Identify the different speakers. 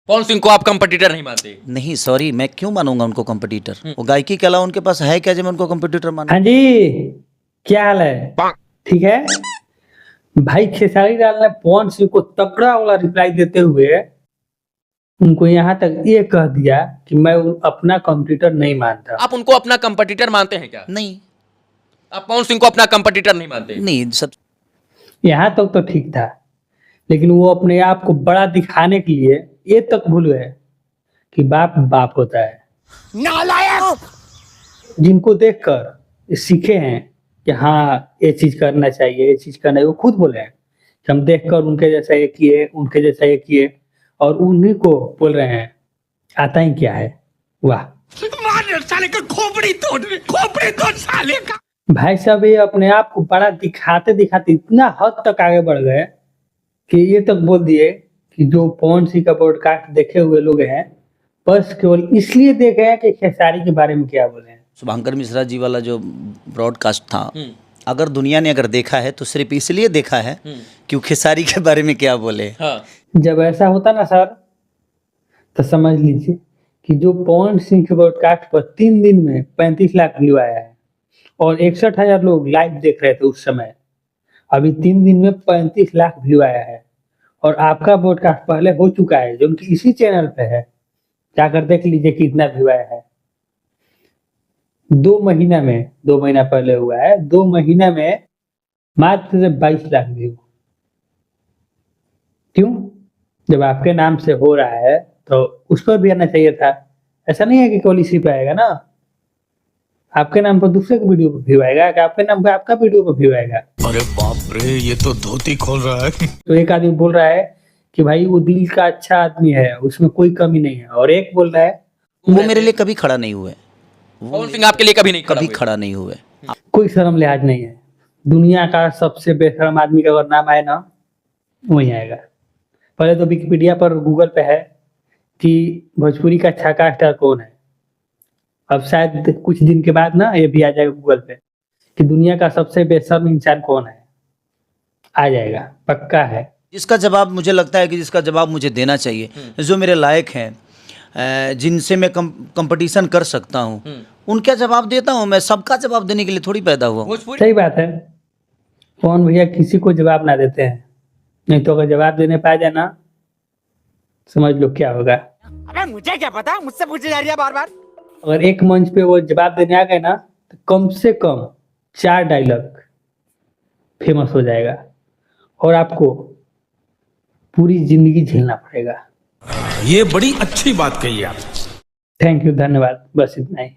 Speaker 1: पवन सिंह को आप कंपटीटर नहीं मानते?
Speaker 2: नहीं सॉरी, मैं क्यों मानूंगा उनको कंपटीटर? वो गायकी के अलावा उनके पास है क्या जो मैं उनको कंपटीटर मानूं?
Speaker 3: हाँ जी, क्या हाल है? ठीक है भाई। खेसारी लाल ने पवन सिंह को तगड़ा वाला रिप्लाई देते हुए उनको यहाँ तक ये कह दिया कि मैं अपना कंपटीटर नहीं मानता।
Speaker 1: आप उनको अपना कंपटीटर मानते हैं क्या?
Speaker 2: नहीं।
Speaker 1: आप पवन सिंह को अपना कंपटीटर नहीं मानते?
Speaker 2: नहीं, सब
Speaker 3: यहाँ तक तो ठीक था, लेकिन वो अपने आप को बड़ा दिखाने के लिए ये तक भूल गए कि बाप बाप होता है।
Speaker 1: नालायक!
Speaker 3: जिनको देखकर सीखे हैं कि हाँ ये चीज करना चाहिए, ये चीज करना है, वो खुद बोले हैं कि हम देखकर उनके जैसा ये किए, उनके जैसा ये किए, और उन्हीं को बोल रहे हैं आता ही क्या है। वाह
Speaker 1: साले का खोपड़ी तोड़ साले का।
Speaker 3: भाई साहब, ये अपने आप को बड़ा दिखाते दिखाते इतना हद तक आगे बढ़ गए कि ये तक बोल दिए कि जो पवन सिंह का पॉडकास्ट देखे हुए लोग हैं बस केवल इसलिए देखे हैं कि खेसारी के बारे में क्या बोले हैं।
Speaker 2: शुभंकर मिश्रा जी वाला जो ब्रॉडकास्ट था, अगर दुनिया ने अगर देखा है तो सिर्फ इसलिए देखा है कि वो खेसारी के बारे में क्या बोले।
Speaker 1: हाँ।
Speaker 3: जब ऐसा होता ना सर, तो समझ लीजिए कि जो पवन सिंह के पॉडकास्ट पर 3 दिन में 35 लाख व्यू आया है और 61,000 लोग लाइव देख रहे थे उस समय, अभी 3 दिन में 35 लाख व्यू आया है। और आपका पॉडकास्ट पहले हो चुका है जो उनकी इसी चैनल पे है, जाकर देख लीजिए कितना व्यू आया है। 2 महीना में, 2 महीना पहले हुआ है, 2 महीना में मात्र 22 लाख व्यू। क्यों? जब आपके नाम से हो रहा है तो उस पर भी आना चाहिए था। ऐसा नहीं है कि केवल इसी पे आएगा ना, आपके नाम पर दूसरे के वीडियो पर व्यू आएगा, कि आपके नाम पे आपका वीडियो पर व्यू आएगा।
Speaker 4: अरे बाप रे, ये तो धोती खोल रहा है।
Speaker 3: तो एक आदमी बोल रहा है कि भाई वो दिल का अच्छा आदमी है, उसमें कोई कमी नहीं है, और एक बोल रहा है
Speaker 2: वो मेरे लिए कभी खड़ा नहीं हुए।
Speaker 1: पवन सिंह आपके लिए कभी नहीं
Speaker 2: कभी खड़ा नहीं हुए।
Speaker 3: कोई शर्म लिहाज नहीं है। दुनिया का सबसे बेशर्म आदमी का अगर नाम आए ना, वही आएगा। पहले तो विकिपीडिया पर, गूगल पे है कि भोजपुरी का छक्का स्टार कौन है। अब शायद कुछ दिन के बाद ना ये भी आ जाएगा गूगल पे कि दुनिया का सबसे बेशर्म इंसान कौन है, आ जाएगा, पक्का है।
Speaker 2: जिसका जवाब मुझे लगता है कि जिसका जवाब मुझे देना चाहिए, जो मेरे लायक हैं, जिनसे मैं कंपटीशन कर सकता हूँ, उनका जवाब देता हूँ। मैं सबका जवाब देने के लिए थोड़ी पैदा हुआ हूँ।
Speaker 3: सही बात है। कौन भैया किसी को जवाब ना देते हैं, नहीं तो अगर जवाब देने पाए जाए ना, समझ लो क्या होगा।
Speaker 5: अबे मुझे क्या पता, मुझसे पूछे जा रही है बार बार।
Speaker 3: अगर एक मंच पे वो जवाब देने आ गए ना, तो कम से कम 4 डायलॉग फेमस हो जाएगा और आपको पूरी जिंदगी झेलना पड़ेगा।
Speaker 4: ये बड़ी अच्छी बात कही आप।
Speaker 3: थैंक यू, धन्यवाद, बस इतना ही।